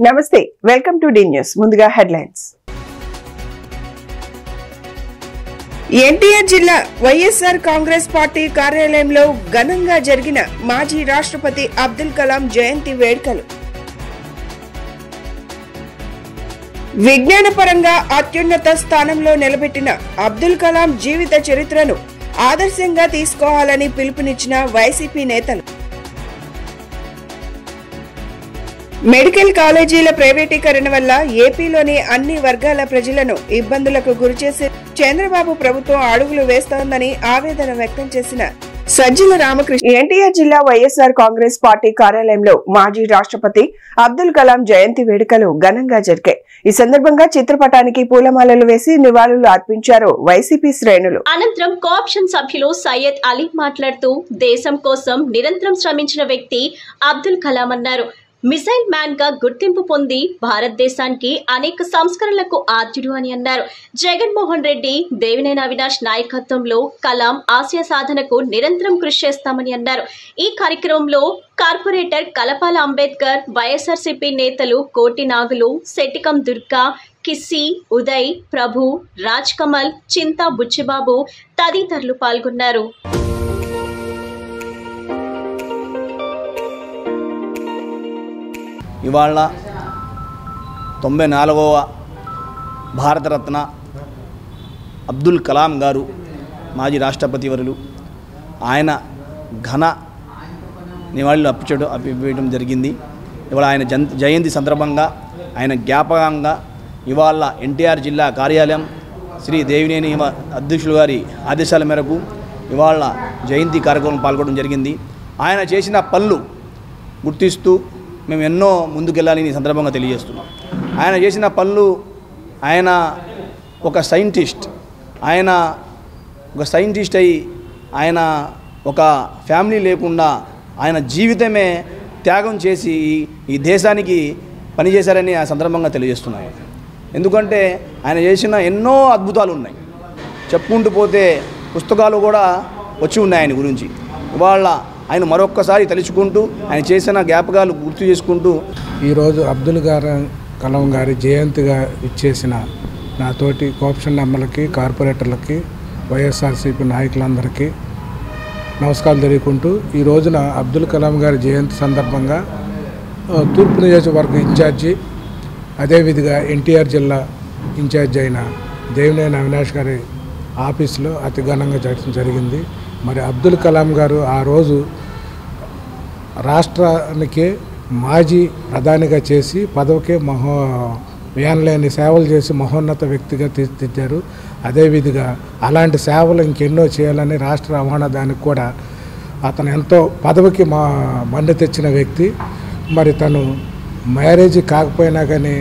నమస్తే, welcome to D news. ముందుగా headlines. NTR జిల్లా వైఎస్ఆర్ కాంగ్రెస్ పార్టీ కార్యాలయంలో ఘనంగా జరిగిన మాజీ రాష్ట్రపతి అబ్దుల్ కలాం జయంతి వేడుకలు. విజ్ఞానపరంగా అత్యున్నత స్థానంలో నిలబెట్టిన అబ్దుల్ కలాం జీవిత చరిత్రను ఆదర్శంగా తీసుకోవాలని పిలుపునిచ్చిన వైసీపీ నేతలు. మెడికల్ కాలేజీల ప్రైవేటీకరణ వల్ల ఏపీలోని అన్ని వర్గాల ప్రజలను ఇబ్బందులకు గురిచేసి చంద్రబాబు ప్రభుత్వం అడుగులు వేస్తోందని ఆవేదన వ్యక్తం చేసిన సజ్జల రామకృష్ణ. ఎన్టీఆర్ జిల్లా వైఎస్ఆర్ కాంగ్రెస్ పార్టీ కార్యాలయంలో మాజీ రాష్ట్రపతి అబ్దుల్ కలాం జయంతి వేడుకలు ఘనంగా జరిగాయి. ఈ సందర్భంగా చిత్రపటానికి పూలమాలలు వేసి నివాళులు అర్పించారు వైసీపీ శ్రేణులు. అనంతరం కోఆప్షన్ సభ్యులు సయ్యద్ అలీ మాట్లాడుతూ దేశం కోసం నిరంతరం శ్రమించిన వ్యక్తి అబ్దుల్ కలాం అన్నారు. మిసైల్ మ్యాన్ గా గుర్తింపు పొంది భారతదేశానికి అనేక సంస్కరణలకు ఆద్యుడు అని అన్నారు. జగన్మోహన్ రెడ్డి, దేవినేని అవినాష్ నాయకత్వంలో కలాం ఆశయ సాధనకు నిరంతరం కృషి చేస్తామని అన్నారు. ఈ కార్యక్రమంలో కార్పొరేటర్ కలపాల అంబేద్కర్, వైఎస్ఆర్సీపీ నేతలు కోటి నాగులు, శెట్టికం దుర్గా, కిస్సి, ఉదయ్, ప్రభు, రాజ్ కమల్, చింతా బుచ్చిబాబు తదితరులు పాల్గొన్నారు. ఇవాళ 94వ భారతరత్న అబ్దుల్ కలాం గారు మాజీ రాష్ట్రపతి వర్యులు ఆయన ఘన నివాళులు అర్పించడం జరిగింది. ఇవాళ ఆయన జయంతి సందర్భంగా ఆయన జ్ఞాపకంగా ఇవాళ ఎన్టీఆర్ జిల్లా కార్యాలయం శ్రీ దేవినేని అధ్యక్షులు గారి ఆదేశాల మేరకు ఇవాళ జయంతి కార్యక్రమం పాల్గొనడం జరిగింది. ఆయన చేసిన పనులు గుర్తిస్తూ మేము ఎన్నో ముందుకెళ్ళాలని ఈ సందర్భంగా తెలియజేస్తున్నాం. ఆయన చేసిన పనులు, ఆయన ఒక సైంటిస్ట్ అయి ఆయన ఒక ఫ్యామిలీ లేకుండా ఆయన జీవితమే త్యాగం చేసి ఈ దేశానికి పనిచేశారని ఆ సందర్భంగా తెలియజేస్తున్నాను. ఎందుకంటే ఆయన చేసిన ఎన్నో అద్భుతాలు ఉన్నాయి, చెప్పుకుంటూ పోతే పుస్తకాలు కూడా వచ్చి ఉన్నాయి ఆయన గురించి. ఇవాళ ఆయన మరొక్కసారి తలుచుకుంటూ ఆయన చేసిన జ్ఞాపకాలు గుర్తు చేసుకుంటూ ఈరోజు అబ్దుల్ కలాం గారి జయంతిగా ఇచ్చేసిన నాతోటి కోఆప్షన్ అమ్మలకి, కార్పొరేటర్లకి, వైఎస్ఆర్సీపీ నాయకులందరికీ నమస్కారాలు తెలియకుంటూ ఈ రోజున అబ్దుల్ కలాం గారి జయంతి సందర్భంగా తూర్పు నియోజకవర్గ ఇన్ఛార్జి, అదేవిధంగా ఎన్టీఆర్ జిల్లా ఇన్ఛార్జి అయిన దేవినేని అవినాష్ గారి ఆఫీసులో అతి ఘనంగా జరగడం జరిగింది. మరి అబ్దుల్ కలాం గారు ఆ రోజు రాష్ట్రానికి మాజీ ప్రధానిగా చేసి పదవికే వేయలేని సేవలు చేసి మహోన్నత వ్యక్తిగా తీర్చిదిద్దారు. అదేవిధంగా అలాంటి సేవలు ఇంకెన్నో చేయాలని రాష్ట్ర రవాణా దానికి కూడా అతను ఎంతో పదవికి మన్ను తెచ్చిన వ్యక్తి. మరి తను మ్యారేజ్ కాకపోయినా కానీ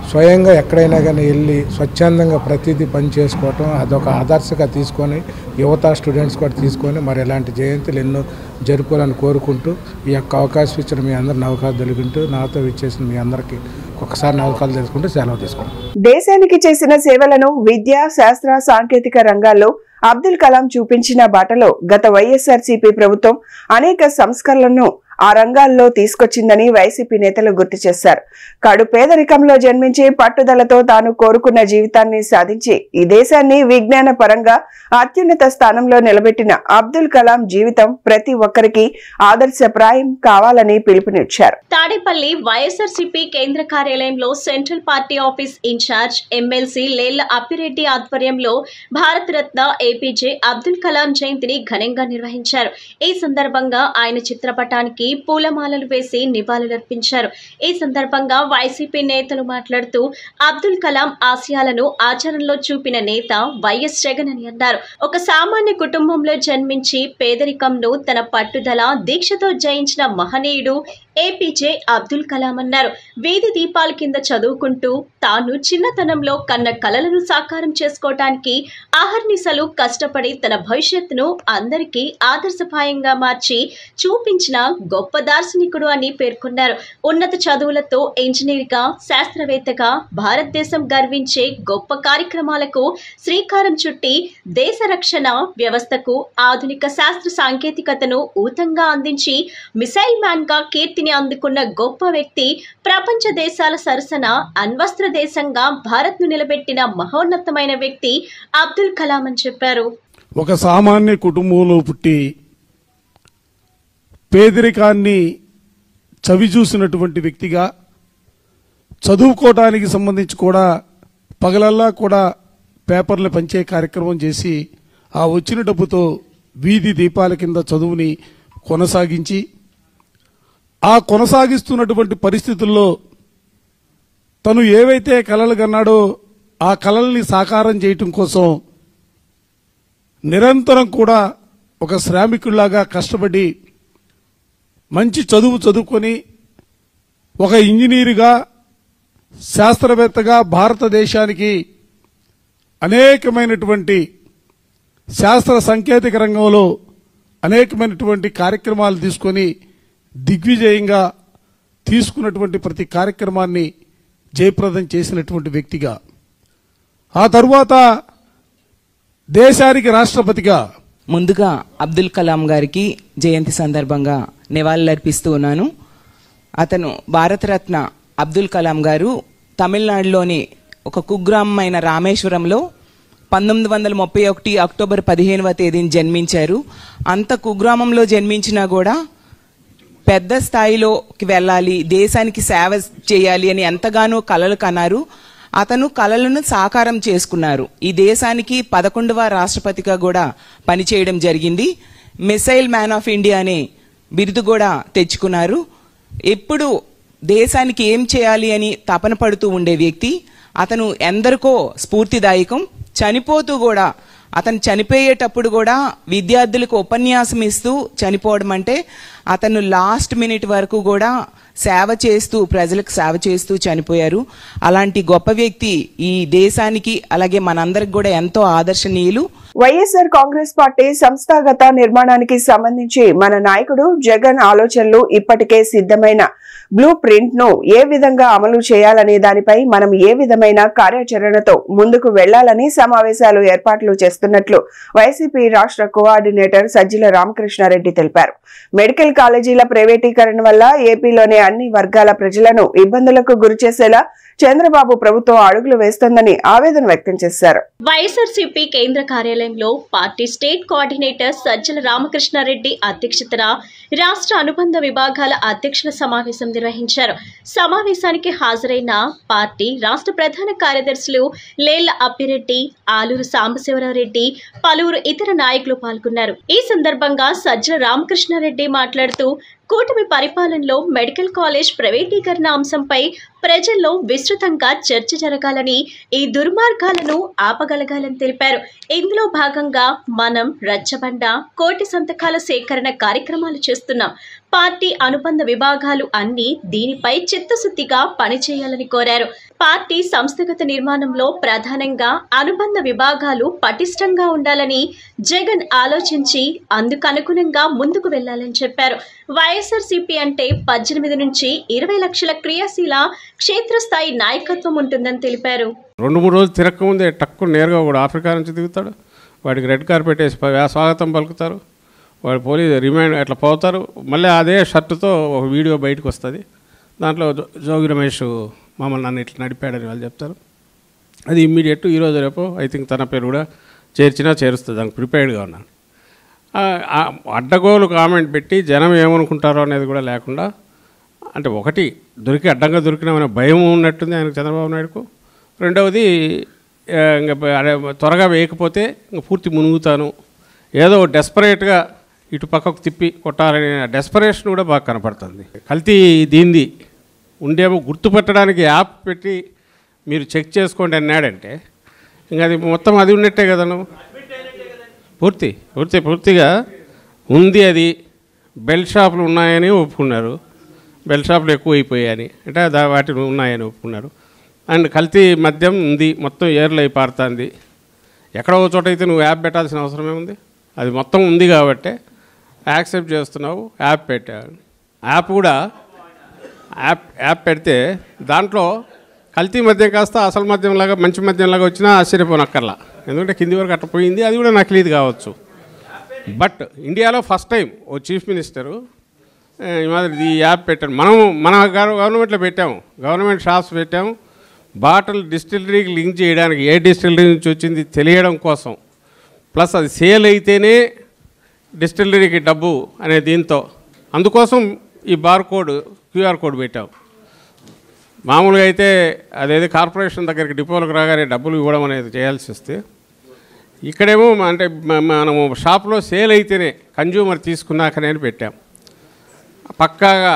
స్వయంగా ఎక్కడైనా కానీ వెళ్ళి స్వచ్ఛందంగా ప్రతిదీ పని చేసుకోవటం అదొక ఆదర్శంగా తీసుకొని యువత స్టూడెంట్స్ కూడా తీసుకొని మరి ఇలాంటి జయంతులు ఎన్నో జరుపుకోవాలని కోరుకుంటూ ఈ యొక్క అవకాశం ఇచ్చిన మీ అందరిని నవకాలు తెలుగుంటూ నాతో ఇచ్చేసిన మీ అందరికీ ఒకసారి నవకాలు తెలుసుకుంటూ సెలవు తీసుకుంటాం. దేశానికి చేసిన సేవలను విద్య, శాస్త్ర, సాంకేతిక రంగాల్లో అబ్దుల్ కలాం చూపించిన బాటలో గత వైఎస్ఆర్సీపీ ప్రభుత్వం అనేక సంస్కరణలను ఆ రంగాల్లో తీసుకొచ్చిందని వైసీపీ నేతలు గుర్తు చేశారు. కడు పేదరికంలో జన్మించి పట్టుదలతో తాను కోరుకున్న జీవితాన్ని సాధించి ఈ దేశాన్ని విజ్ఞాన పరంగా అత్యున్నత స్థానంలో నిలబెట్టిన అబ్దుల్ కలాం జీవితం ప్రతి ఒక్కరికి ఆదర్శప్రాయం కావాలని పిలుపునిచ్చారు. తాడేపల్లి వైఎస్ఆర్సీపీ కేంద్ర కార్యాలయంలో central party office in charge MLC Lella Appireddy ఆధ్వర్యంలో భారతరత్న ఏపీజే అబ్దుల్ కలాం జయంతిని ఘనంగా నిర్వహించారు. ఈ సందర్భంగా ఆయన చిత్రపటానికి పూలమాలలు వేసి నివాళులర్పించారు. ఈ సందర్భంగా వైసీపీ నేతలు మాట్లాడుతూ అబ్దుల్ కలాం ఆశయాలను ఆచరణలో చూపిన నేత వైఎస్ జగన్ అని అన్నారు. ఒక సామాన్య కుటుంబంలో జన్మించి పేదరికంను తన పట్టుదల, దీక్షతో జయించిన మహనీయుడు ఏపీజే అబ్దుల్ కలాం అన్నారు. వీధి దీపాల కింద చదువుకుంటూ తాను చిన్నతనంలో కన్న కలలను సాకారం చేసుకోవటానికి అహర్నిశలు కష్టపడి తన భవిష్యత్తును అందరికీ ఆదర్శపాయంగా మార్చి చూపించిన గొప్ప దార్శనికుడు అని పేర్కొన్నారు. ఉన్నత చదువులతో ఇంజనీర్గా, శాస్త్రవేత్తగా భారతదేశం గర్వించే గొప్ప కార్యక్రమాలకు శ్రీకారం చుట్టి దేశ రక్షణ వ్యవస్థకు ఆధునిక శాస్త్ర సాంకేతికతను ఊతంగా అందించి మిసైల్ మ్యాన్ గా కీర్తి కీర్తిని అందుకున్న గొప్ప వ్యక్తి, ప్రపంచ దేశాల సరసన అణ్వస్త్ర దేశంగా భారత్ను నిలబెట్టిన మహోన్నతమైన వ్యక్తి అబ్దుల్ కలాం అని చెప్పారు. ఒక సామాన్య కుటుంబంలో పుట్టి పేదరికాన్ని చవిచూసినటువంటి వ్యక్తిగా, చదువుకోవడానికి సంబంధించి కూడా పగలల్లా కూడా పేపర్లు పంచే కార్యక్రమం చేసి ఆ వచ్చిన డబ్బుతో వీధి దీపాల కింద చదువుని కొనసాగించి, ఆ కొనసాగిస్తున్నటువంటి పరిస్థితుల్లో తను ఏవైతే కలలు కన్నాడో ఆ కలల్ని సాకారం చేయటం కోసం నిరంతరం కూడా ఒక శ్రామికుల్లాగా కష్టపడి మంచి చదువుకొని ఒక ఇంజనీరుగా, శాస్త్రవేత్తగా భారతదేశానికి అనేకమైనటువంటి శాస్త్ర సాంకేతిక రంగంలో అనేకమైనటువంటి కార్యక్రమాలు తీసుకొని దిగ్విజయంగా తీసుకున్నటువంటి ప్రతి కార్యక్రమాన్ని జయప్రదం చేసినటువంటి వ్యక్తిగా, ఆ తరువాత దేశానికి రాష్ట్రపతిగా. ముందుగా అబ్దుల్ కలాం గారికి జయంతి సందర్భంగా నివాళులర్పిస్తూ ఉన్నాను. అతను భారతరత్న అబ్దుల్ కలాం గారు తమిళనాడులోని ఒక కుగ్రామమైన రామేశ్వరంలో 1931 అక్టోబర్ 15వ తేదీన జన్మించారు. అంత కుగ్రామంలో జన్మించినా కూడా పెద్ద స్థాయిలోకి వెళ్ళాలి, దేశానికి సేవ చేయాలి అని ఎంతగానో కలలు కన్నారు. అతను కలలను సాకారం చేసుకున్నారు. ఈ దేశానికి 11వ రాష్ట్రపతిగా కూడా పనిచేయడం జరిగింది. మిసైల్ మ్యాన్ ఆఫ్ ఇండియా అనే బిరుదు కూడా తెచ్చుకున్నారు. ఎప్పుడు దేశానికి ఏం చేయాలి అని తపన పడుతూ ఉండే వ్యక్తి. అతను ఎందరికో స్ఫూర్తిదాయకం. చనిపోతూ కూడా, అతను చనిపోయేటప్పుడు కూడా విద్యార్థులకు ఉపన్యాసం ఇస్తూ చనిపోవడం అంటే అతను లాస్ట్ మినిట్ వరకు కూడా సేవ చేస్తూ, ప్రజలకు సేవ చేస్తూ చనిపోయారు. అలాంటి గొప్ప వ్యక్తి ఈ దేశానికి అలాగే మనందరికి కూడా ఎంతో ఆదర్శనీయులు. వైఎస్ఆర్ కాంగ్రెస్ పార్టీ సంస్థాగత నిర్మాణానికి సంబంధించి మన నాయకుడు జగన్ ఆలోచనలు ఇప్పటికే సిద్ధమైన బ్లూ ప్రింట్ ను ఏ విధంగా అమలు చేయాలనే దానిపై మనం ఏ విధమైన కార్యాచరణతో ముందుకు వెళ్లాలని సమావేశాలు ఏర్పాట్లు చేస్తున్నట్లు వైసీపీ రాష్ట్ర కోఆర్డినేటర్ సజ్జల రామకృష్ణారెడ్డి తెలిపారు. మెడికల్ కాలేజీల ప్రైవేటీకరణ వల్ల ఏపీలోని అన్ని వర్గాల ప్రజలను ఇబ్బందులకు గురిచేసేలా చంద్రబాబు ప్రభుత్వం అడుగులు వేస్తోందని ఆవేదన వ్యక్తం చేశారు. వైఎస్ఆర్సీపీ కేంద్ర కార్యాలయంలో party state coordinator Sajjala Ramakrishna Reddy అధ్యక్షతన రాష్ట్ర అనుబంధ విభాగాల అధ్యక్షుల సమావేశం నిర్వహించారు. సమావేశానికి హాజరైన పార్టీ రాష్ట్ర ప్రధాన కార్యదర్శులు లేళ్ల అప్పిరెడ్డి, ఆలూరు సాంబశివరావురెడ్డి, పలువురు ఇతర నాయకులు పాల్గొన్నారు. ఈ సందర్భంగా సజ్జల రామకృష్ణారెడ్డి మాట్లాడుతూ కూటమి పరిపాలనలో మెడికల్ కాలేజ్ ప్రైవేటీకరణ అంశంపై ప్రజల్లో విస్తృతంగా చర్చ జరగాలని, ఈ దుర్మార్గాలను ఆపగలగాలని తెలిపారు. ఇందులో భాగంగా మనం రచ్చబండ, కోటి సంతకాల సేకరణ కార్యక్రమాలు చేస్తున్నాం. పార్టీ అనుబంధ విభాగాలు అన్ని దీనిపై చిత్తశుద్ధిగా పనిచేయాలని కోరారు. పార్టీ సంస్థాగత నిర్మాణంలో ప్రధానంగా అనుబంధ విభాగాలు పటిష్టంగా ఉండాలని జగన్ ఆలోచించి అందుకనుగుణంగా ముందుకు వెళ్లాలని చెప్పారు. వైఎస్ఆర్సీపీ అంటే 18 నుంచి 20 లక్షల క్రియాశీల క్షేత్రస్థాయి నాయకత్వం ఉంటుందని తెలిపారు. 2-3 రోజులు తిరగకముందే టక్కు నేరుగా కూడా ఆఫ్రికా నుంచి దిగుతాడు. వాడికి రెడ్ కార్పెట్ వేసి స్వాగతం పలుకుతారు. వాడు పోలీస్ రిమైండ్ అట్లా పోతారు. మళ్ళీ అదే షర్టుతో ఒక వీడియో బయటకు వస్తుంది. దాంట్లో జోగి రమేష్ మమ్మల్ని నన్ను ఇట్లా నడిపాడని వాళ్ళు చెప్తారు. అది ఇమ్మీడియట్ ఈరోజు రేపు ఐ థింక్ తన పేరు కూడా చేరుస్తుంది. దానికి ప్రిపేర్డ్గా ఉన్నాను. అడ్డగోలు కామెంట్ పెట్టి జనం ఏమనుకుంటారో అనేది కూడా లేకుండా, అంటే ఒకటి అడ్డంగా దొరికినామనే భయం ఉన్నట్టుంది ఆయనకు, చంద్రబాబు నాయుడుకు. రెండవది ఇంకా త్వరగా వేయకపోతే ఇంకా పూర్తి మునుగుతాను, ఏదో డెస్పరేట్గా ఇటు పక్కకు తిప్పి కొట్టాలనే డెస్పరేషన్ కూడా బాగా కనపడుతుంది. కల్తీ దీంది ఉండేమో గుర్తుపట్టడానికి యాప్ పెట్టి మీరు చెక్ చేసుకోండి అన్నాడంటే ఇంకా అది మొత్తం అది ఉన్నట్టే కదా. నువ్వు పూర్తిగా ఉంది. అది బెల్ట్ షాపులు ఉన్నాయని ఒప్పుకున్నారు, బెల్ట్ షాపులు ఎక్కువ అయిపోయాయని, అంటే వాటి ఉన్నాయని ఒప్పుకున్నారు. అండ్ కల్తీ మద్యం ఉంది, మొత్తం ఏర్లు అయి పారుతుంది. ఎక్కడో చోట అయితే నువ్వు యాప్ పెట్టాల్సిన అవసరమే ఉంది. అది మొత్తం ఉంది కాబట్టి యాక్సెప్ట్ చేస్తున్నావు, యాప్ పెట్టావు. యాప్ కూడా యాప్ పెడితే దాంట్లో కల్తీ మద్యం కాస్త అసలు మద్యంలాగా మంచి మద్యంలాగా వచ్చినా ఆశ్చర్యపోనక్కర్లా. ఎందుకంటే కింది వరకు అట్ట పోయింది, అది కూడా నకిలీది కావచ్చు. బట్ ఇండియాలో ఫస్ట్ టైం ఓ చీఫ్ మినిస్టరు ఈ మాదిరి ఈ యాప్ పెట్టాను. మన గవర్నమెంట్లో పెట్టాము, గవర్నమెంట్ షాప్స్ పెట్టాము. బాటిల్ డిస్టిలరీకి లింక్ చేయడానికి ఏ డిస్టిలరీ నుంచి వచ్చింది తెలియడం కోసం, ప్లస్ అది సేల్ అయితేనే డిస్టిలరీకి డబ్బు అనే దీంతో అందుకోసం ఈ క్యూఆర్ కోడ్ పెట్టాం. మామూలుగా అయితే అదేదో కార్పొరేషన్ దగ్గరికి డిపోలకు రాగానే డబ్బులు ఇవ్వడం అనేది చేయాల్సి వస్తే, ఇక్కడేమో అంటే మనము షాప్లో సేల్ అయితేనే కన్జ్యూమర్ తీసుకున్నాకనే పెట్టాం. పక్కాగా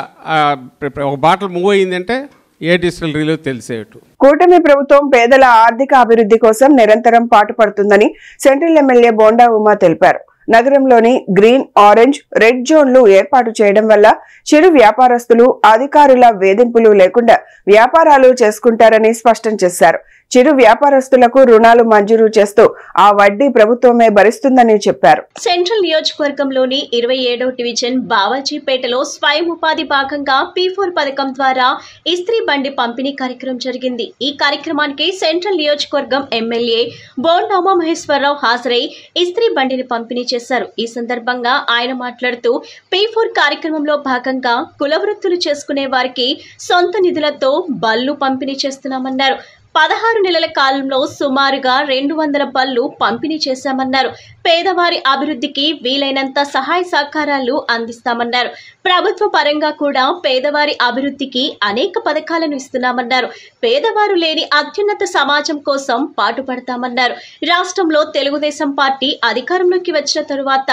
ఒక బాటిల్ మూవ్ అయ్యిందంటే ఏ డిస్టిలరీలో తెలిసేట్టు. కూటమి ప్రభుత్వం పేదల ఆర్థిక అభివృద్ధి కోసం నిరంతరం పాటుపడుతుందని సెంట్రల్ ఎమ్మెల్యే బోండా ఉమా తెలిపారు. నగరంలోని గ్రీన్, ఆరెంజ్, రెడ్ జోన్లు ఏర్పాటు చేయడం వల్ల చిరు వ్యాపారస్తులు అధికారుల వేధింపులు లేకుండా వ్యాపారాలు చేసుకుంటారని స్పష్టం చేశారు. చిరు వ్యాపారస్తులకు రుణాలు మంజూరు చేస్తూ ఆ వడ్డీ ప్రభుత్వమే భరిస్తుందని చెప్పారు. సెంట్రల్ నియోజకవర్గంలోని 27వ డివిజన్ బావాజీపేటలో స్వయం ఉపాధి భాగంగా P4 పథకం ద్వారా ఇస్త్రీ బండి పంపిణీ కార్యక్రమం జరిగింది. ఈ కార్యక్రమానికి సెంట్రల్ నియోజకవర్గం ఎమ్మెల్యే బోండా ఉమామహేశ్వరరావు హాజరై ఇస్త్రీ బండిని పంపిణీ చేశారు. ఈ సందర్భంగా ఆయన మాట్లాడుతూ P4 కార్యక్రమంలో భాగంగా కుల వృత్తులు చేసుకునే వారికి సొంత నిధులతో బళ్ళు పంపిణీ చేస్తున్నామన్నారు. 16 నెలల కాలంలో సుమారుగా 200 బళ్ళు పంపిణీ చేశామన్నారు. పేదవారి అభివృద్ధికి వీలైనంత సహాయ సహకారాలు అందిస్తామన్నారు. ప్రభుత్వ పరంగా కూడా పేదవారి అభివృద్ధికి అనేక పథకాలను ఇస్తున్నామన్నారు. పేదవారు లేని అత్యున్నత సమాజం కోసం పాటుపడతామన్నారు. రాష్ట్రంలో తెలుగుదేశం పార్టీ అధికారంలోకి వచ్చిన తరువాత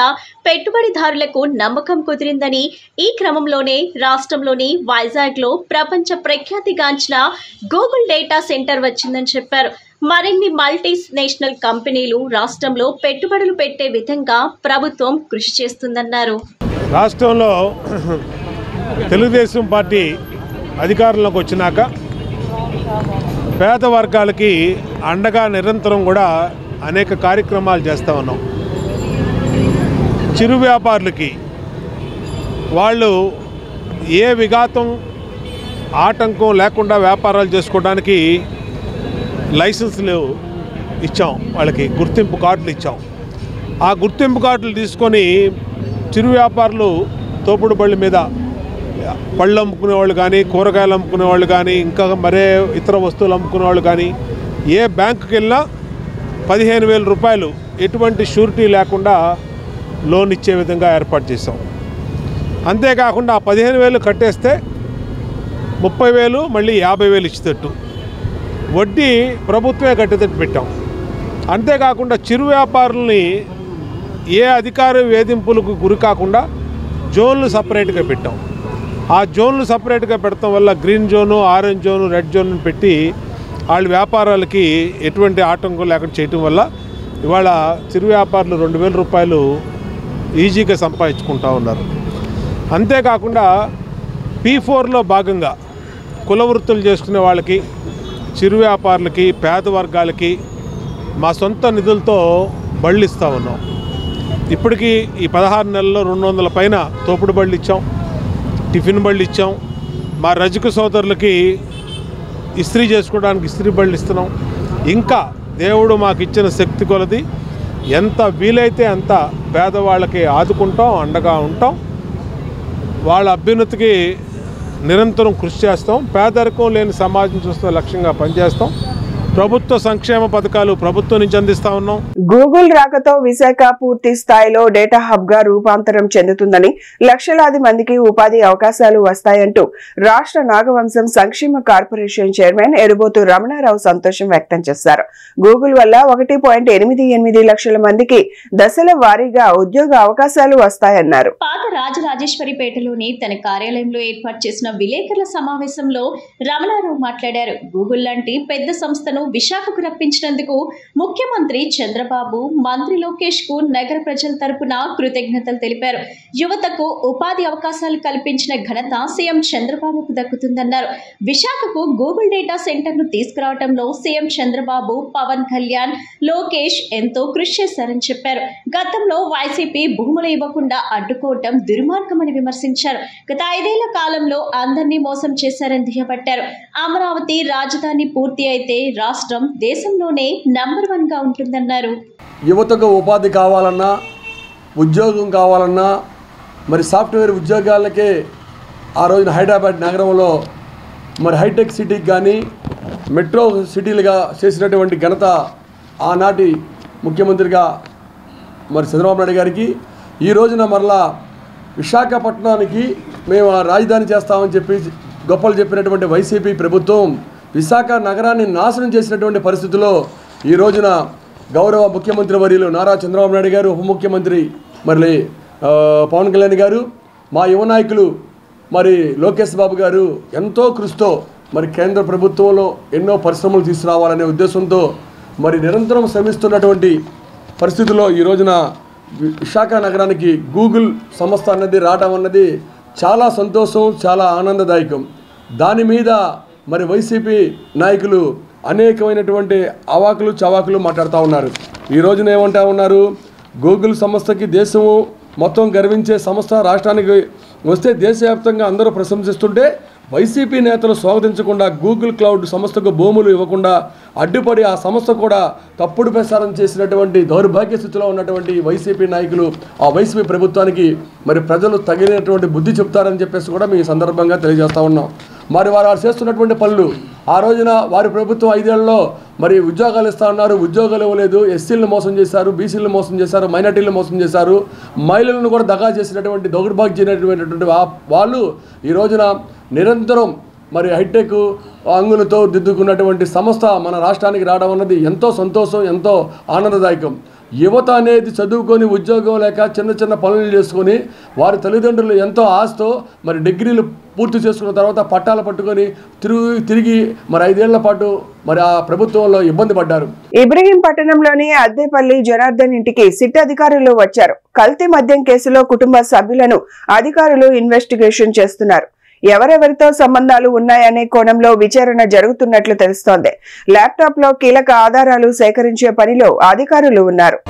పెట్టుబడిదారులకు నమ్మకం కుదిరిందని, ఈ క్రమంలోనే రాష్ట్రంలోని వైజాగ్లో ప్రపంచ ప్రఖ్యాతిగాంచిన గూగుల్ డేటా సెంటర్ వచ్చిందని చెప్పారు. మరిన్ని మల్టీ నేషనల్ కంపెనీలు రాష్ట్రంలో పెట్టుబడులు పెట్టే విధంగా ప్రభుత్వం కృషి చేస్తుందన్నారు. రాష్ట్రంలో తెలుగుదేశం పార్టీ అధికారంలోకి వచ్చినాక పేద వర్గాలకి అండగా నిరంతరం కూడా అనేక కార్యక్రమాలు చేస్తూ ఉన్నాం. చిరు వ్యాపారులకి వాళ్ళు ఏ విఘాతం ఆటంకం లేకుండా వ్యాపారాలు చేసుకోవడానికి లైసెన్సులు ఇచ్చాం, వాళ్ళకి గుర్తింపు కార్డులు ఇచ్చాం. ఆ గుర్తింపు కార్డులు తీసుకొని చిరు వ్యాపారులు తోపుడు బళ్ళ మీద పళ్ళు అమ్ముకునే వాళ్ళు కానీ, కూరగాయలు అమ్ముకునే వాళ్ళు కానీ, ఇంకా మరే ఇతర వస్తువులు అమ్ముకునే వాళ్ళు కానీ ఏ బ్యాంకుకి వెళ్ళినా 15,000 రూపాయలు ఎటువంటి షూరిటీ లేకుండా లోన్ ఇచ్చే విధంగా ఏర్పాటు చేసాం. అంతేకాకుండా ఆ 15,000 కట్టేస్తే 30,000 మళ్ళీ 50,000 ఇచ్చేటట్టు వడ్డీ ప్రభుత్వమే కట్టేటట్టు పెట్టాం. అంతేకాకుండా చిరు వ్యాపారుల్ని ఏ అధికార వేధింపులకు గురి కాకుండా జోన్లు సపరేట్గా పెట్టాం. ఆ జోన్లు సపరేట్గా పెడతాం వల్ల green zone, orange zone, red zone పెట్టి వాళ్ళ వ్యాపారాలకి ఎటువంటి ఆటంకం లేకుండా చేయటం వల్ల ఇవాళ చిరు వ్యాపారులు 2,000 రూపాయలు ఈజీగా సంపాదించుకుంటూ ఉన్నారు. అంతేకాకుండా P4లో భాగంగా కుల వృత్తులు చేసుకునే వాళ్ళకి, చిరు వ్యాపారులకి, పేద వర్గాలకి మా సొంత నిధులతో బళ్ళు ఇస్తూ ఉన్నాం. ఇప్పటికీ ఈ 16 నెలల్లో 200 పైన తోపుడు బళ్ళు ఇచ్చాం, టిఫిన్ బళ్ళు ఇచ్చాం. మా రజక సోదరులకి ఇస్త్రీ చేసుకోవడానికి ఇస్త్రీ బళ్ళు ఇస్తున్నాం. ఇంకా దేవుడు మాకు ఇచ్చిన శక్తి కొలది ఎంత వీలైతే అంత పేదవాళ్ళకి ఆదుకుంటాం, అండగా ఉంటాం. వాళ్ళ అభ్యున్నతికి నిరంతరం కృషి చేస్తాం. పేదరికం లేని సమాజం చూస్తే లక్ష్యంగా పనిచేస్తాం. ప్రభుత్వ సంక్షేమ పథకాలు ప్రభుత్వం నుంచి అందిస్తా ఉన్నాం. గూగుల్ రాకతో విశాఖ పూర్తి స్థాయిలో డేటా హబ్ గా రూపాంతరం చెందుతుందని, లక్షలాది మందికి ఉపాధి అవకాశాలు వస్తాయంటూ రాష్ట్ర నాగవంశం సంక్షేమ కార్పొరేషన్ చైర్మన్ ఎరుబోతు రమణారావు సంతోషం వ్యక్తం చేశారు. గూగుల్ వల్ల 1.88 లక్షల మందికి దశల వారీగా ఉద్యోగ అవకాశాలు వస్తాయన్నారు. పాత రాజరాజేశ్వరిపేటలోని తన కార్యాలయంలో ఏర్పాటు చేసిన విలేకరుల సమావేశంలో రమణారావు మాట్లాడారు. గూగుల్ లాంటి పెద్ద సంస్థను విశాఖకు రప్పించినందుకు ముఖ్యమంత్రి చంద్రబాబు, మంత్రి లోకేష్ కు నగర ప్రజల తరపున కృతజ్ఞతలు తెలిపారు. యువతకు ఉపాధి అవకాశాలు కల్పించిన ఘనత సీఎం చంద్రబాబుకు దక్కుతుందన్నారు. విశాఖకు గూగుల్ డేటా సెంటర్ ను తీసుకురావడంలో సీఎం చంద్రబాబు, పవన్ కళ్యాణ్, లోకేష్ ఎంతో కృషి చేశారని చెప్పారు. గతంలో వైసీపీ భూములు ఇవ్వకుండా అడ్డుకోవటం దుర్మార్గమని విమర్శించారు. గత 5 ఏళ్ల కాలంలో అందరినీ మోసం చేశారని దుయ్యబట్టారు. అమరావతి రాజధాని పూర్తి అయితే రాష్ట్రం దేశంలోనే నంబర్ 1 గా ఉంటుందన్నారు. యువతకు ఉపాధి కావాలన్నా, ఉద్యోగం కావాలన్నా మరి సాఫ్ట్వేర్ ఉద్యోగాలకే ఆ రోజున హైదరాబాద్ నగరంలో మరి హైటెక్ సిటీకి కానీ మెట్రో సిటీలుగా చేసినటువంటి ఘనత ఆనాటి ముఖ్యమంత్రిగా మరి చంద్రబాబు నాయుడు గారికి, ఈ రోజున మరలా విశాఖపట్నానికి మేము రాజధాని చేస్తామని చెప్పి గొప్పలు చెప్పినటువంటి వైసీపీ ప్రభుత్వం విశాఖ నగరాన్ని నాశనం చేసినటువంటి పరిస్థితుల్లో ఈ రోజున గౌరవ ముఖ్యమంత్రి వర్యులు నారా చంద్రబాబు నాయుడు గారు, ఉప ముఖ్యమంత్రి మరి పవన్ కళ్యాణ్ గారు, మా యువ నాయకులు మరి లోకేష్ బాబు గారు ఎంతో కృషితో మరి కేంద్ర ప్రభుత్వంలో ఎన్నో పరిశ్రమలు తీసుకురావాలనే ఉద్దేశంతో మరి నిరంతరం శ్రమిస్తున్నటువంటి పరిస్థితుల్లో ఈ రోజున విశాఖ నగరానికి గూగుల్ సంస్థ అన్నది రావడం అన్నది చాలా సంతోషం, చాలా ఆనందదాయకం. దాని మీద మరి వైసీపీ నాయకులు అనేకమైనటువంటి అవాకులు చవాకులు మాట్లాడుతూ ఉన్నారు. ఈ రోజున ఏమంటా ఉన్నారు, గూగుల్ సంస్థకి దేశము మొత్తం గర్వించే సంస్థ రాష్ట్రానికి వస్తే దేశవ్యాప్తంగా అందరూ ప్రశంసిస్తుంటే వైసీపీ నేతలు స్వాగతించకుండా గూగుల్ క్లౌడ్ సంస్థకు భూములు ఇవ్వకుండా అడ్డుపడి ఆ సంస్థ కూడా తప్పుడు ప్రచారం చేసినటువంటి దౌర్భాగ్య స్థితిలో ఉన్నటువంటి వైసీపీ నాయకులు ఆ వైసీపీ ప్రభుత్వానికి మరి ప్రజలు తగినటువంటి బుద్ధి చెప్తారని చెప్పేసి కూడా మీ సందర్భంగా తెలియజేస్తూ ఉన్నాం. మరి వారు చేస్తున్నటువంటి పనులు ఆ రోజున వారి ప్రభుత్వం 5 ఏళ్లలో మరి ఉద్యోగాలు ఇస్తా ఉన్నారు, ఉద్యోగాలు ఇవ్వలేదు, ఎస్సీలను మోసం చేశారు, బీసీలను మోసం చేశారు, మైనార్టీలను మోసం చేశారు, మహిళలను కూడా దగా చేసినటువంటి దౌర్భాగ్యమైనటువంటి వాళ్ళు ఈ రోజున నిరంతరం మరి హైటెక్ అంగులతో దిద్దుకున్నటువంటి సంస్థ మన రాష్ట్రానికి రావడం అన్నది ఎంతో సంతోషం, ఎంతో ఆనందదాయకం. యువత అనేది చదువుకొని ఉద్యోగం లేక చిన్న చిన్న పనులు చేసుకొని వారి తల్లిదండ్రులు ఎంతో ఆశతో మరి డిగ్రీలు పూర్తి చేసుకున్న తర్వాత పట్టాలు పట్టుకొని తిరిగి మరి 5 ఏళ్ల పాటు మరి ఆ ప్రభుత్వంలో ఇబ్బంది పడ్డారు. ఇబ్రహీం పట్టణంలోని అద్దేపల్లి జనార్దన్ ఇంటికి సిట్ అధికారులు వచ్చారు. కల్తీ మద్యం కేసులో కుటుంబ సభ్యులను అధికారులు ఇన్వెస్టిగేషన్ చేస్తున్నారు. ఎవరెవరితో సంబంధాలు ఉన్నాయనే కోణంలో విచారణ జరుగుతున్నట్లు తెలుస్తోంది. ల్యాప్టాప్ లో కీలక ఆధారాలు సేకరించే పనిలో అధికారులు ఉన్నారు.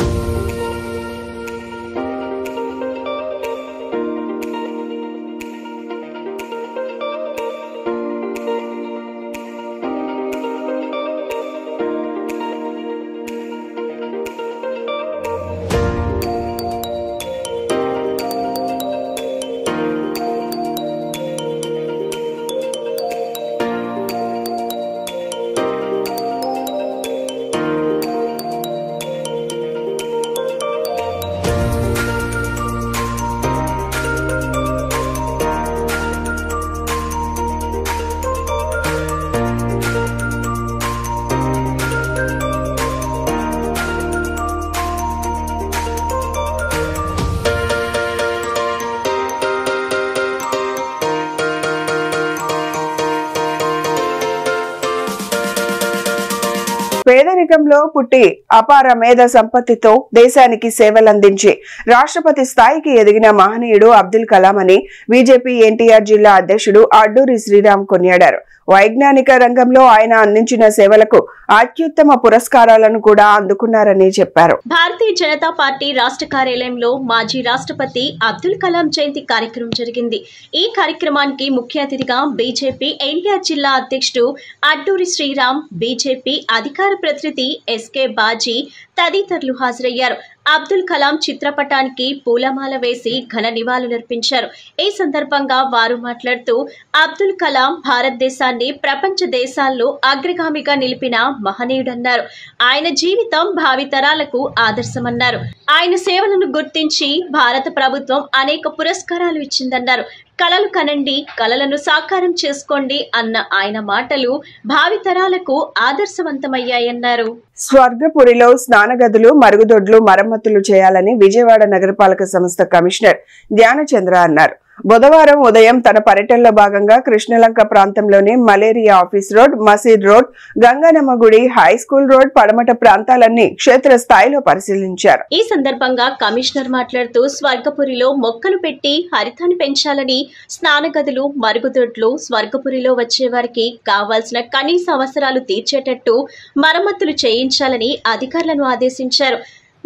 పేదరికంలో పుట్టి అపార మేధ సంపత్తితో దేశానికి సేవలందించి రాష్ట్రపతి స్థాయికి ఎదిగిన మహనీయుడు అబ్దుల్ కలాం అని బీజేపీ ఎన్టీఆర్ జిల్లా అధ్యక్షుడు అడ్డూరి శ్రీరామ్ కొనియాడారు. వైజ్ఞానిక రంగంలో ఆయన అందించిన సేవలకు అత్యుత్తమ పురస్కారాలను కూడా అందుకున్నారని చెప్పారు. భారతీయ జనతా పార్టీ రాష్ట్ర కార్యాలయంలో మాజీ రాష్ట్రపతి అబ్దుల్ కలాం జయంతి కార్యక్రమం జరిగింది. ఈ కార్యక్రమానికి ముఖ్య అతిథిగా బీజేపీ ఎన్టీఆర్ జిల్లా అధ్యక్షుడు అడ్డూరి శ్రీరామ్, బీజేపీ అధికార ప్రతినిధి ఎస్కే బాజీ తదితరులు హాజరయ్యారు. అబ్దుల్ కలాం చిత్రపటానికి పూలమాల వేసి ఘన నివాళులర్పించారు. ఈ సందర్భంగా వారు మాట్లాడుతూ అబ్దుల్ కలాం భారతదేశాన్ని ప్రపంచ దేశాల్లో అగ్రగామిగా నిలిపిన మహనీయుడన్నారు. ఆయన జీవితం భావితరాలకు ఆదర్శమన్నారు. ఆయన సేవలను గుర్తించి భారత ప్రభుత్వం అనేక పురస్కారాలు ఇచ్చిందన్నారు. కలలు కనండి, కలలను సాకారం చేసుకోండి అన్న ఆయన మాటలు భావితరాలకు ఆదర్శవంతమయ్యాయన్నారు. స్వర్గపురిలో స్నానగదులు, మరుగుదొడ్లు మరమ్మతులు చేయాలని విజయవాడ నగరపాలక సంస్థ కమిషనర్ ధ్యానచంద్ర అన్నారు. బుధవారం ఉదయం తన పర్యటనలో భాగంగా కృష్ణలంక ప్రాంతంలోని మలేరియా ఆఫీస్ రోడ్, మసీద్ రోడ్, గంగానమ్మ గుడి, హై స్కూల్ రోడ్, పడమట ప్రాంతాలన్నీ క్షేత్రస్థాయిలో పరిశీలించారు. ఈ సందర్భంగా కమిషనర్ మాట్లాడుతూ స్వర్గపురిలో మొక్కలు పెట్టి హరితాన్ని పెంచాలని, స్నానగదులు, మరుగుదొడ్లు స్వర్గపురిలో వచ్చే వారికి కావాల్సిన కనీస అవసరాలు తీర్చేటట్టు మరమ్మతులు చేయించాలని అధికారులను ఆదేశించారు.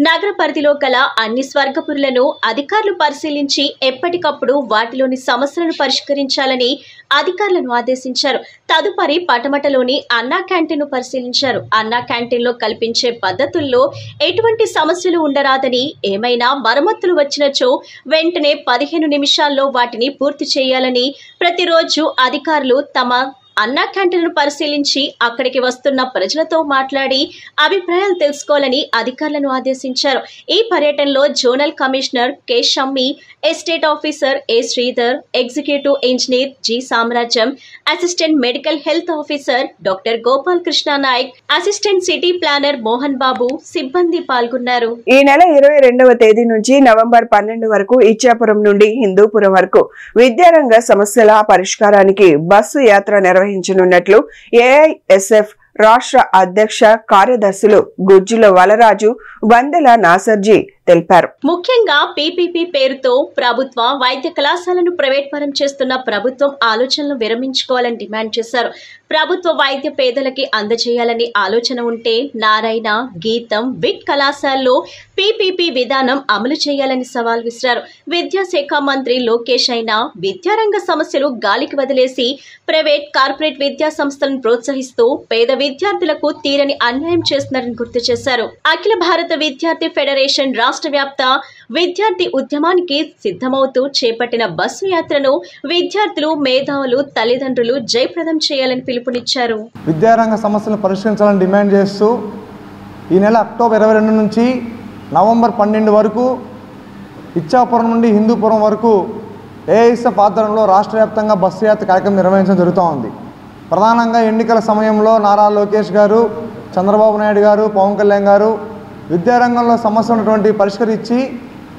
నగర పరిధిలో గల అన్ని స్వర్గపురులను అధికారులు పరిశీలించి ఎప్పటికప్పుడు వాటిలోని సమస్యలను పరిష్కరించాలని అధికారులను ఆదేశించారు. తదుపరి పటమటలోని అన్నా క్యాంటీన్ ను పరిశీలించారు. అన్నా క్యాంటీన్ లో కల్పించే పద్ధతుల్లో ఎటువంటి సమస్యలు ఉండరాదని, ఏమైనా మరమ్మతులు వచ్చినచో వెంటనే 15 నిమిషాల్లో వాటిని పూర్తి చేయాలని, ప్రతిరోజు అధికారులు తమ అన్నా క్యాంటీన్ను పరిశీలించి అక్కడికి వస్తున్న ప్రజలతో మాట్లాడి అభిప్రాయాలు తెలుసుకోవాలని అధికారులను ఆదేశించారు. ఈ పర్యటనలో zonal commissioner K Shammi, estate officer A Sridhar, executive engineer G Samrajyam, assistant medical health officer doctor Gopal Krishna Nayak, assistant city planner Mohan Babu సిబ్బంది పాల్గొన్నారు. ఈ నెల 22వ తేదీ నుంచి నవంబర్ 12 వరకు ఇచ్చాపురం నుండి హిందూపురం వరకు విద్యారంగ సమస్యల పరిష్కారానికి బస్సు యాత్ర నిర్వహించనున్నట్లు ఏఐఎస్ఎఫ్ రాష్ట్ర అధ్యక్ష కార్యదర్శులు గుజ్జుల వలరాజు, వందెల నాసర్జీ తెలిపారు. ముఖ్యంగా పీపీపీ పేరుతో ప్రభుత్వ వైద్య కళాశాలను ప్రైవేట్ పరం చేస్తున్న ప్రభుత్వం ఆలోచనలు విరమించుకోవాలని డిమాండ్ చేశారు. ప్రభుత్వ వైద్య పేదలకి అందజేయాలని ఆలోచన ఉంటే నారాయణ, గీతం, బిట్ కళాశాలలో పీపీపీ విధానం అమలు చేయాలని సవాల్ విసిరారు. విద్యాశాఖ మంత్రి లోకేష్ అయినా విద్యారంగ సమస్యలు గాలికి వదిలేసి ప్రైవేట్, కార్పొరేట్ విద్యా సంస్థలను ప్రోత్సహిస్తూ పేద విద్యార్థులకు తీరని అన్యాయం చేస్తున్నారని గుర్తు చేశారు. అఖిల భారత విద్యార్థి ఫెడరేషన్ రాష్ట్ర వ్యాప్త విద్యార్థి ఉద్యమానికి సిద్ధమవుతూ చేపట్టిన బస్సు యాత్రను విద్యార్థులు, మేధావులు, తల్లిదండ్రులు జయప్రదం చేయాలని పిలుపునిచ్చారు. విద్యారంగ సమస్యలను పరిష్కరించాలని డిమాండ్ చేస్తూ ఈ నెల అక్టోబర్ 22 నుంచి నవంబర్ 12 వరకు ఇచ్చాపురం నుండి హిందూపురం వరకు ఏఐఎస్ఎఫ్ ఆధ్వర్యంలో రాష్ట్ర వ్యాప్తంగా బస్సు యాత్ర కార్యక్రమం నిర్వహించడం జరుగుతూ ఉంది. ప్రధానంగా ఎన్నికల సమయంలో నారా లోకేష్ గారు, చంద్రబాబు నాయుడు గారు, పవన్ కళ్యాణ్ గారు విద్యారంగంలో సమస్య ఉన్నటువంటి పరిష్కరించి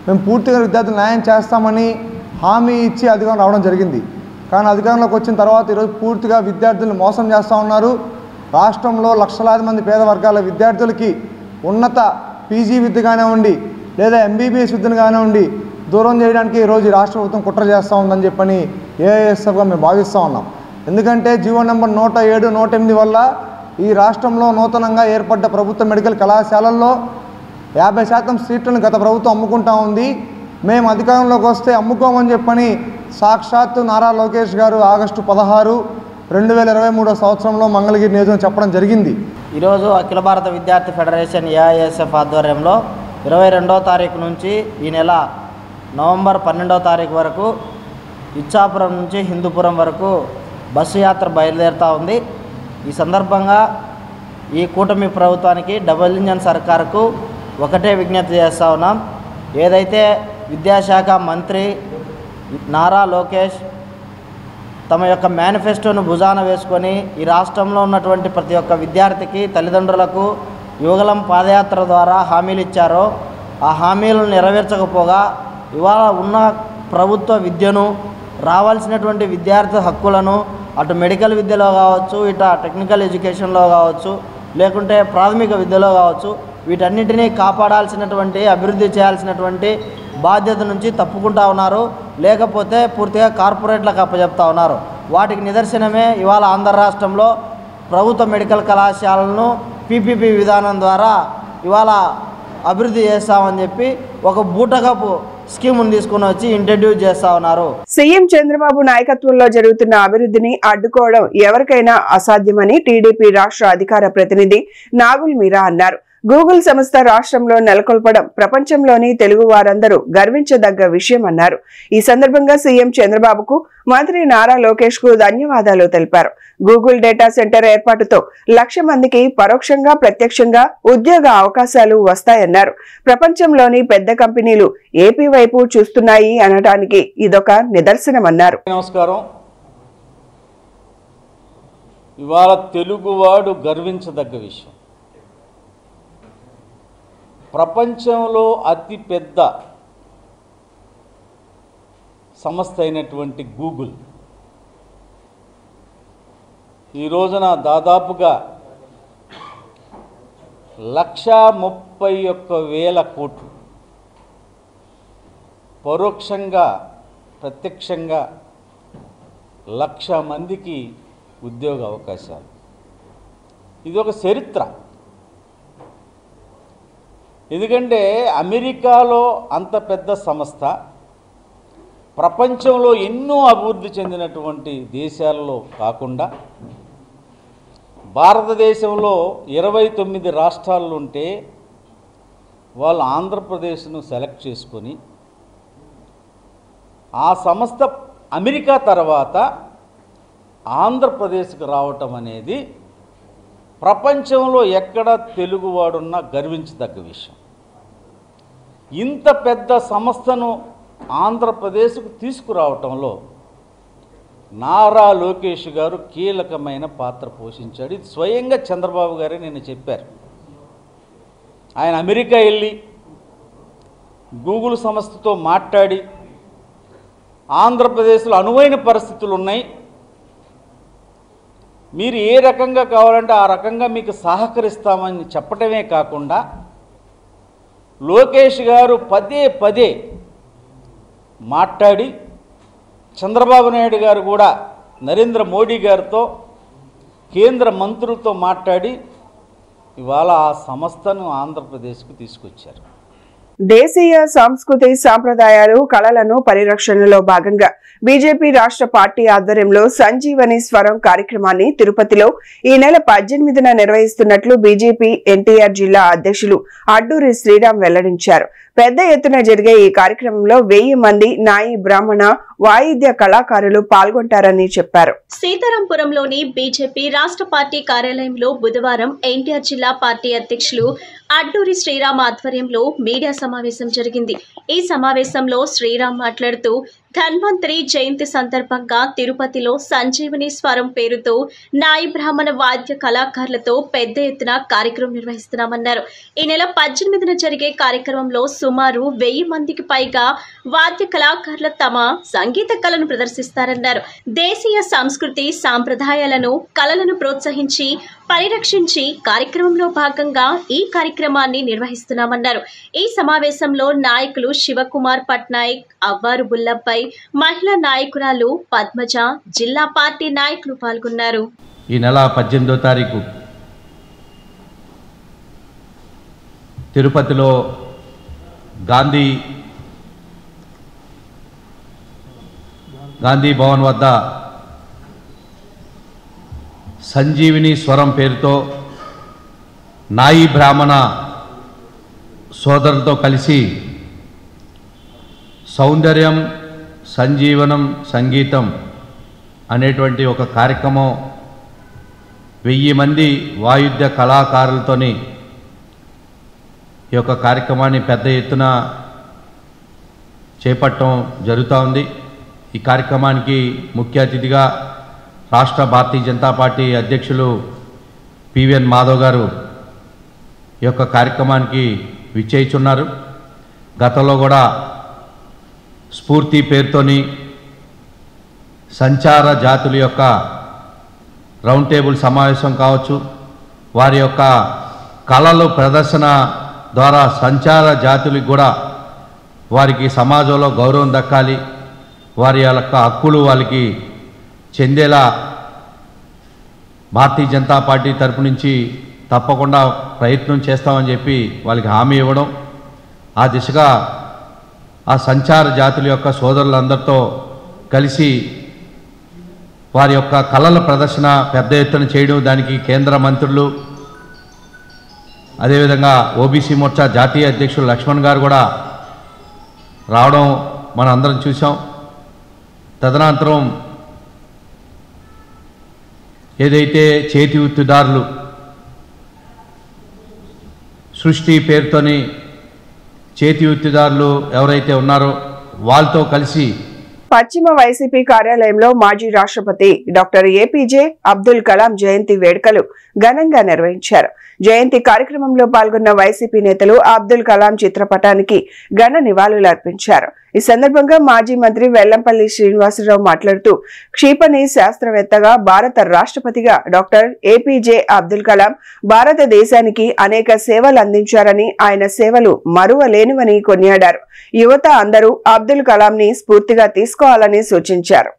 మేము పూర్తిగా విద్యార్థులు న్యాయం చేస్తామని హామీ ఇచ్చి అధికారం రావడం జరిగింది. కానీ అధికారంలోకి వచ్చిన తర్వాత ఈరోజు పూర్తిగా విద్యార్థులను మోసం చేస్తూ ఉన్నారు. రాష్ట్రంలో లక్షలాది మంది పేద వర్గాల విద్యార్థులకి ఉన్నత పీజీ విద్య కానివ్వండి లేదా ఎంబీబీఎస్ విద్యను కానివ్వండి దూరం చేయడానికి ఈరోజు రాష్ట్ర ప్రభుత్వం కుట్ర చేస్తూ ఉందని చెప్పని ఏఐఎస్ఎఫ్గా మేము భావిస్తూ ఉన్నాం. ఎందుకంటే జీవో నెంబర్ 107, 108 వల్ల ఈ రాష్ట్రంలో నూతనంగా ఏర్పడ్డ ప్రభుత్వ మెడికల్ కళాశాలల్లో 50% సీట్లను గత ప్రభుత్వం అమ్ముకుంటా ఉంది. మేము అధికారంలోకి వస్తే అమ్ముకోమని చెప్పని సాక్షాత్తు నారా లోకేష్ గారు ఆగస్టు 16, 2023 సంవత్సరంలో మంగళగిరి నియోజకవర్గం చెప్పడం జరిగింది. ఈరోజు అఖిల భారత విద్యార్థి ఫెడరేషన్ ఏఐఎస్ఎఫ్ ఆధ్వర్యంలో 22వ తారీఖు నుంచి ఈ నెల నవంబర్ 12వ తారీఖు వరకు ఇచ్చాపురం నుంచి హిందూపురం వరకు బస్సు యాత్ర బయలుదేరుతూ ఉంది. ఈ సందర్భంగా ఈ కూటమి ప్రభుత్వానికి, డబుల్ ఇంజన్ సర్కారుకు ఒకటే విజ్ఞప్తి చేస్తూ ఉన్నాం. ఏదైతే విద్యాశాఖ మంత్రి నారా లోకేష్ తమ యొక్క మేనిఫెస్టోను భుజాన వేసుకొని ఈ రాష్ట్రంలో ఉన్నటువంటి ప్రతి ఒక్క విద్యార్థికి, తల్లిదండ్రులకు యువగలం పాదయాత్ర ద్వారా హామీలు ఇచ్చారో ఆ హామీలను నెరవేర్చకపోగా ఇవాళ ఉన్న ప్రభుత్వ విద్యను, రావాల్సినటువంటి విద్యార్థి హక్కులను అటు మెడికల్ విద్యలో కావచ్చు, ఇటు టెక్నికల్ ఎడ్యుకేషన్లో కావచ్చు, లేకుంటే ప్రాథమిక విద్యలో కావచ్చు, వీటన్నిటినీ కాపాడాల్సినటువంటి, అభివృద్ధి చేయాల్సినటువంటి బాధ్యత నుంచి తప్పుకుంటా ఉన్నారు. లేకపోతే పూర్తిగా కార్పొరేట్లకు అప్పచెప్తా ఉన్నారు. వాటికి నిదర్శనమే ఇవాళ ఆంధ్ర రాష్ట్రంలో ప్రభుత్వ మెడికల్ కళాశాలను పీపీపీ విధానం ద్వారా ఇవాళ అభివృద్ధి చేస్తామని చెప్పి ఒక బూటకపు స్కీమును తీసుకుని వచ్చి ఇంట్రడ్యూస్ చేస్తా ఉన్నారు. సీఎం చంద్రబాబు నాయకత్వంలో జరుగుతున్న అభివృద్ధిని అడ్డుకోవడం ఎవరికైనా అసాధ్యమని టీడీపీ రాష్ట్ర అధికార ప్రతినిధి నాగుల్ మీరా అన్నారు. గూగుల్ సంస్థ రాష్ట్రంలో నెలకొల్పడం ప్రపంచంలోని తెలుగు వారందరూ గర్వించదగ్గ విషయం అన్నారు. ఈ సందర్భంగా సీఎం చంద్రబాబుకు మంత్రి నారా లోకేష్ కు ధన్యవాదాలు తెలిపారు. గూగుల్ డేటా సెంటర్ ఏర్పాటుతో 1,00,000 మందికి పరోక్షంగా, ప్రత్యక్షంగా ఉద్యోగ అవకాశాలు వస్తాయన్నారు. ప్రపంచంలోని పెద్ద కంపెనీలు ఏపీ వైపు చూస్తున్నాయి అనడానికి ఇదొక నిదర్శనమన్నారు. నమస్కారం. ఇవాళ తెలుగువాడు గర్వించదగ్గ విషయం. ప్రపంచంలో అతి పెద్ద సంస్థ అయినటువంటి గూగుల్ ఈ రోజున దాదాపుగా 1,31,000 కోట్లు పరోక్షంగా, ప్రత్యక్షంగా 1,00,000 మందికి ఉద్యోగ అవకాశాలు. ఇది ఒక చరిత్ర. ఎందుకంటే అమెరికాలో అంత పెద్ద సంస్థ, ప్రపంచంలో ఎన్నో అభివృద్ధి చెందినటువంటి దేశాల్లో కాకుండా భారతదేశంలో 29 రాష్ట్రాలు ఉంటే వాళ్ళు ఆంధ్రప్రదేశ్ను సెలెక్ట్ చేసుకొని ఆ సంస్థ అమెరికా తర్వాత ఆంధ్రప్రదేశ్కి రావటం అనేది ప్రపంచంలో ఎక్కడ తెలుగువాడున్నా గర్వించదగ్గ విషయం. ఇంత పెద్ద సంస్థను ఆంధ్రప్రదేశ్కు తీసుకురావటంలో నారా లోకేష్ గారు కీలకమైన పాత్ర పోషించాడు. ఇది స్వయంగా చంద్రబాబు గారే నిన్న చెప్పారు. ఆయన అమెరికా వెళ్ళి గూగుల్ సంస్థతో మాట్లాడి ఆంధ్రప్రదేశ్లో అనువైన పరిస్థితులు ఉన్నాయి, మీరు ఏ రకంగా కావాలంటే ఆ రకంగా మీకు సహకరిస్తామని చెప్పడమే కాకుండా లోకేష్ గారు పదే పదే మాట్లాడి చంద్రబాబు నాయుడు గారు కూడా నరేంద్ర మోడీ గారితో కేంద్ర మంత్రులతో మాట్లాడి ఇవాళ ఆ సంస్థను ఆంధ్రప్రదేశ్కు తీసుకొచ్చారు. దేశీయ సంస్కృతి సాంప్రదాయాలు కళలను పరిరక్షణలో భాగంగా బీజేపీ రాష్ట్ర పార్టీ ఆధ్వర్యంలో సంజీవని స్వరం కార్యక్రమాన్ని తిరుపతిలో ఈ నెల 18న నిర్వహిస్తున్నట్లు బీజేపీ ఎన్టీఆర్ జిల్లా అధ్యక్షులు అడ్డూరి శ్రీరామ్ వెల్లడించారు. పెద్ద ఎత్తున జరిగే ఈ కార్యక్రమంలో 1000 మంది నాయి బ్రాహ్మణ వాయిద్య కళాకారులు పాల్గొంటారని చెప్పారు. సీతారాంపురంలోని బీజేపీ రాష్ట్ర పార్టీ కార్యాలయంలో బుధవారం ఎన్టీఆర్ జిల్లా పార్టీ అధ్యక్షులు అడ్డూరి శ్రీరామ్ ఆధ్వర్యంలో మీడియా సమావేశం జరిగింది. ఈ సమావేశంలో శ్రీరామ్ మాట్లాడుతూ ధన్వంతరి జయంతి సందర్భంగా తిరుపతిలో సంజీవని స్వరం పేరుతో నాయి బ్రాహ్మణ వాద్య కళాకారులతో పెద్ద ఎత్తున కార్యక్రమం నిర్వహిస్తున్నామన్నారు. ఈ నెల 18న జరిగే కార్యక్రమంలో సుమారు 1000 మందికి పైగా వాద్య కళాకారులు తమ సంగీత కళను ప్రదర్శిస్తారన్నారు. దేశీయ సంస్కృతి సాంప్రదాయాలను కళలను ప్రోత్సహించి పరిరక్షించి కార్యక్రమంలో భాగంగా ఈ కార్యక్రమాన్ని నిర్వహిస్తున్నామన్నారు. ఈ సమావేశంలో నాయకులు శివకుమార్ పట్నాయక్, అవ్వారు బుల్లపై, మహిళా నాయకురాలు పద్మజ, జిల్లా పార్టీ నాయకులు పాల్గొన్నారు. ఈ నెల 18వ తారీఖు తిరుపతిలో గాంధీ భవన్ వద్ద సంజీవిని స్వరం పేరుతో నాయి బ్రాహ్మణ సోదరులతో కలిసి సౌందర్యం సంజీవనం సంగీతం అనేటువంటి ఒక కార్యక్రమం 1000 మంది వాయిద్య కళాకారులతోని ఈ యొక్క కార్యక్రమాన్ని పెద్ద ఎత్తున చేపట్టడం జరుగుతూ ఉంది. ఈ కార్యక్రమానికి ముఖ్య అతిథిగా రాష్ట్ర భారతీయ జనతా పార్టీ అధ్యక్షులు పివిఎన్ మాధవ్ గారు ఈ యొక్క కార్యక్రమానికి విచ్చేయుచున్నారు. గతంలో కూడా స్ఫూర్తి పేరుతోని సంచార జాతుల యొక్క రౌండ్ టేబుల్ సమావేశం కావచ్చు, వారి యొక్క కళలు ప్రదర్శన ద్వారా సంచార జాతులకు కూడా వారికి సమాజంలో గౌరవం దక్కాలి, వారి యొక్క హక్కులు వాళ్ళకి చెందేలా భారతీయ జనతా పార్టీ తరపు నుంచి తప్పకుండా ప్రయత్నం చేస్తామని చెప్పి వాళ్ళకి హామీ ఇవ్వడం, ఆ దిశగా ఆ సంచార జాతుల యొక్క సోదరులందరితో కలిసి వారి యొక్క కళల ప్రదర్శన పెద్ద ఎత్తున చేయడం, దానికి కేంద్ర మంత్రులు అదేవిధంగా ఓబీసీ మోర్చా జాతీయ అధ్యక్షులు లక్ష్మణ్ గారు కూడా రావడం మనం అందరం చూసాం. తదనంతరం ఏదైతే చేతి వృత్తిదారులు సృష్టి పేరుతోని చేతి వృత్తిదారులు ఎవరైతే ఉన్నారో వాళ్ళతో కలిసి పశ్చిమ వైసీపీ కార్యాలయంలో మాజీ రాష్ట్రపతి డాక్టర్ ఏపీజే అబ్దుల్ కలాం జయంతి వేడుకలు ఘనంగా నిర్వహించారు. జయంతి కార్యక్రమంలో పాల్గొన్న వైసీపీ నేతలు అబ్దుల్ కలాం చిత్రపటానికి ఘన నివాళులు అర్పించారు. ఈ సందర్భంగా మాజీ మంత్రి వెల్లంపల్లి శ్రీనివాసరావు మాట్లాడుతూ క్షిపణి శాస్త్రవేత్తగా భారత రాష్ట్రపతిగా డాక్టర్ ఏపీజే అబ్దుల్ కలాం భారతదేశానికి అనేక సేవలు అందించారని, ఆయన సేవలు మరువలేనివని కొనియాడారు. యువత అందరూ అబ్దుల్ కలాం ని స్ఫూర్తిగా తీసుకోవాలని సూచించారు.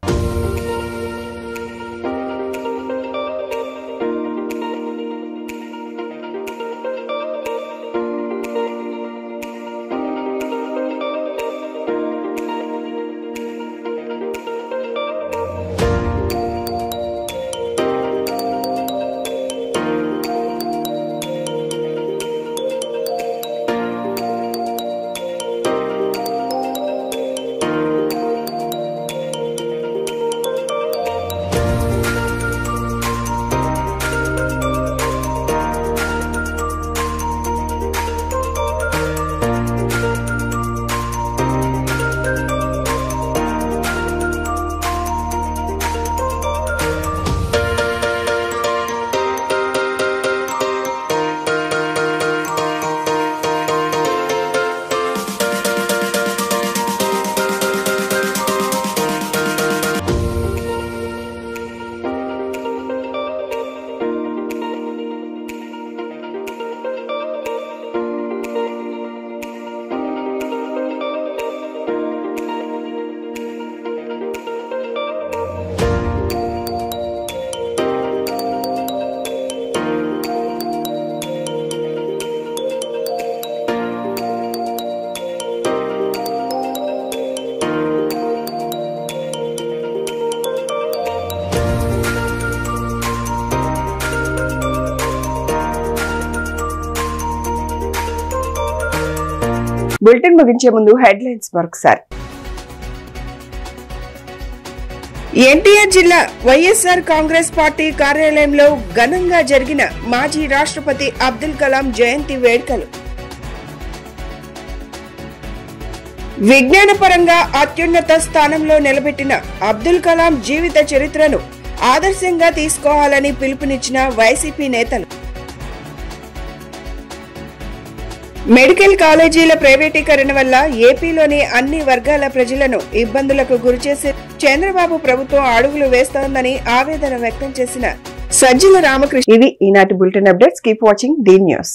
బులెటిన్ ముగించే ముందు హెడ్లైన్స్ మరొకసారి. ఎన్టీఆర్ జిల్లా వైఎస్ఆర్ కాంగ్రెస్ పార్టీ కార్యాలయంలో ఘనంగా జరిగిన మాజీ రాష్ట్రపతి అబ్దుల్ కలాం జయంతి వేడుకలు. విజ్ఞానపరంగా అత్యున్నత స్థానంలో నిలబెట్టిన అబ్దుల్ కలాం జీవిత చరిత్రను ఆదర్శంగా తీసుకోవాలని పిలుపునిచ్చిన వైసీపీ నేతలు. మెడికల్ కాలేజీల ప్రైవేటీకరణ వల్ల ఏపీలోని అన్ని వర్గాల ప్రజలను ఇబ్బందులకు గురిచేసి చంద్రబాబు ప్రభుత్వం అడుగులు వేస్తోందని ఆవేదన వ్యక్తం చేసిన సజ్జల రామకృష్ణ. ఇవి ఈనాటి bulletin updates. Keep watching the news.